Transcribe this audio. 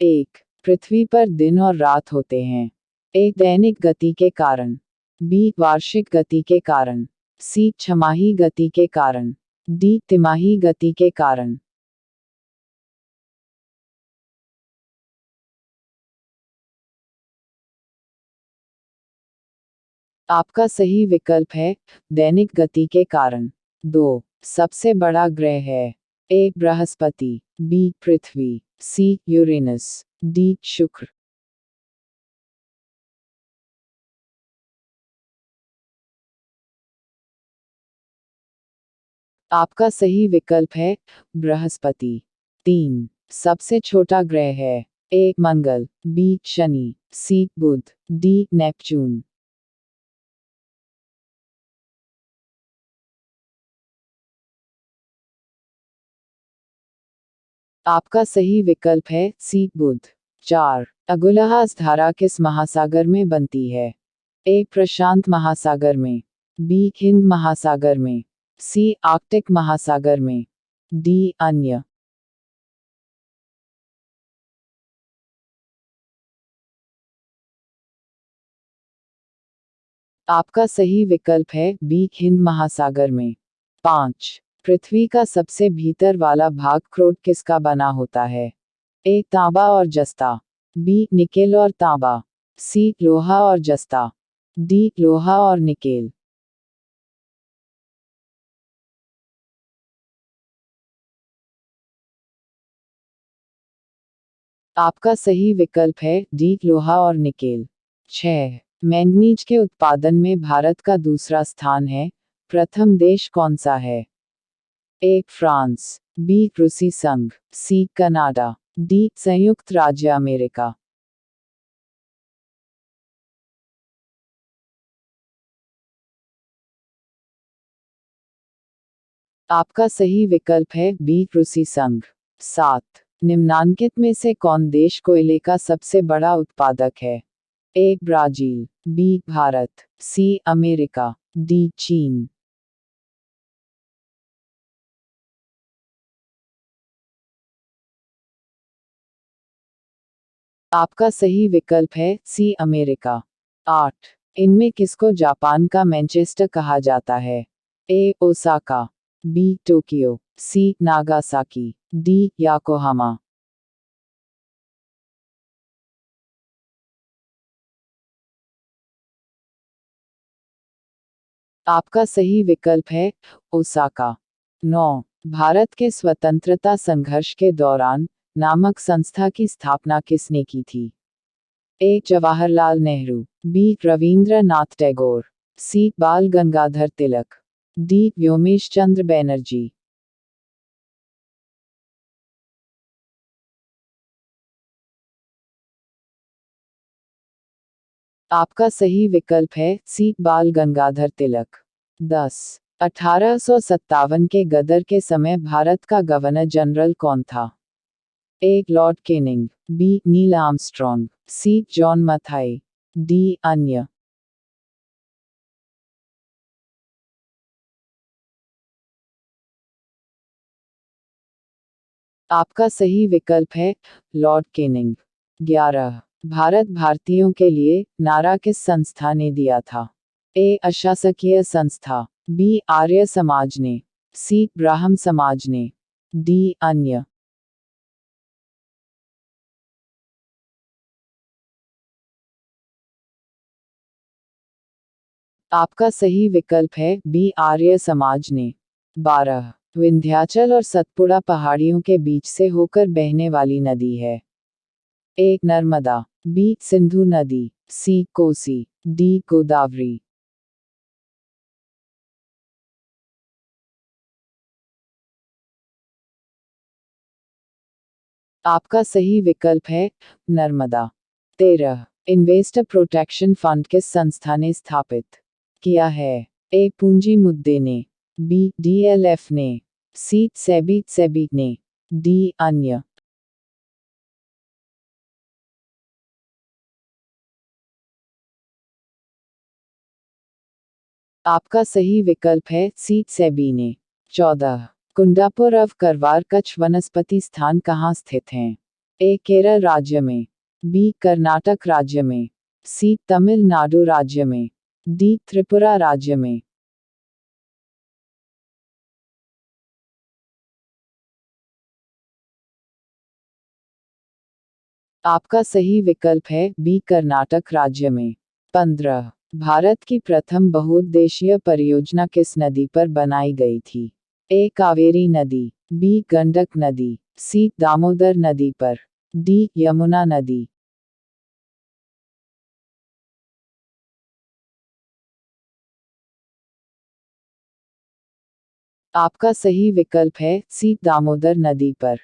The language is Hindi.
एक, पृथ्वी पर दिन और रात होते हैं। ए, दैनिक गति के कारण। बी, वार्षिक गति के कारण। सी, छमाही गति के कारण। डी, तिमाही गति के कारण। आपका सही विकल्प है दैनिक गति के कारण। 2, सबसे बड़ा ग्रह है। ए, बृहस्पति। बी, पृथ्वी। सी, यूरेनस। डी, शुक्र। आपका सही विकल्प है बृहस्पति। 3, सबसे छोटा ग्रह है। ए, मंगल। बी, शनि। सी, बुध। D, Neptune. आपका सही विकल्प है सी, बुध। 4, अगुलहास धारा किस महासागर में बनती है। ए, प्रशांत महासागर में। बी, हिंद महासागर में। सी, आर्कटिक महासागर में। डी, अन्य। आपका सही विकल्प है बी, हिंद महासागर में। 5, पृथ्वी का सबसे भीतर वाला भाग क्रोट किसका बना होता है। ए, तांबा और जस्ता। बी, निकेल और तांबा। सी, लोहा और जस्ता। डी, लोहा और निकेल। आपका सही विकल्प है डी, लोहा और निकेल। 6, मैंगनीज के उत्पादन में भारत का दूसरा स्थान है। प्रथम देश कौन सा है। ए, फ्रांस। बी, रूसी संघ। सी, कनाडा। डी, संयुक्त राज्य अमेरिका। आपका सही विकल्प है बी, रूसी संघ। 7, निम्नांकित में से कौन देश कोयले का सबसे बड़ा उत्पादक है। ए, ब्राजील। बी, भारत। सी, अमेरिका। डी, चीन। आपका सही विकल्प है सी, अमेरिका। 8, इनमें किसको जापान का मैनचेस्टर कहा जाता है। A, Osaka. B, Tokyo. C, Nagasaki. D, Yokohama. आपका सही विकल्प है ओसाका। 9, भारत के स्वतंत्रता संघर्ष के दौरान नामक संस्था की स्थापना किसने की थी। ए, जवाहरलाल नेहरू। बी, रविंद्रनाथ टैगोर। सी, बाल गंगाधर तिलक। डी, व्योमेश चंद्र बैनर्जी। आपका सही विकल्प है सी, बाल गंगाधर तिलक। 10, 1857 के गदर के समय भारत का गवर्नर जनरल कौन था। A, lord Canning. B, Neil Armstrong. C, John Mathai. D, अन्य। आपका सही विकल्प है लॉर्ड केनिंग। 11, भारत भारतीयों के लिए नारा किस संस्था ने दिया था। ए, अशासकीय संस्था। बी, आर्य समाज ने। सी, ब्राह्म समाज ने। डी, अन्य। आपका सही विकल्प है बी, आर्य समाज ने। 12, विंध्याचल और सतपुड़ा पहाड़ियों के बीच से होकर बहने वाली नदी है। ए, नर्मदा। बी, सिंधु नदी। सी, कोसी। डी, गोदावरी। आपका सही विकल्प है नर्मदा। 13, इन्वेस्टर प्रोटेक्शन फंड किस संस्था ने स्थापित किया है। ए, पूंजी मुद्दे ने। बी, डीएलएफ ने। सी, सेबी सेबी ने। डी, अन्य। आपका सही विकल्प है सी, सेबी ने। 14, कुंडापुर अव करवार कच्छ वनस्पति स्थान कहाँ स्थित हैं। ए केरल राज्य में, बी कर्नाटक राज्य में, सी तमिलनाडु राज्य में, डी त्रिपुरा राज्य में। आपका सही विकल्प है बी कर्नाटक राज्य में। 15। भारत की प्रथम बहुउद्देशीय परियोजना किस नदी पर बनाई गई थी? ए कावेरी नदी, बी गंडक नदी, सी दामोदर नदी पर, डी यमुना नदी। आपका सही विकल्प है सी दामोदर नदी पर।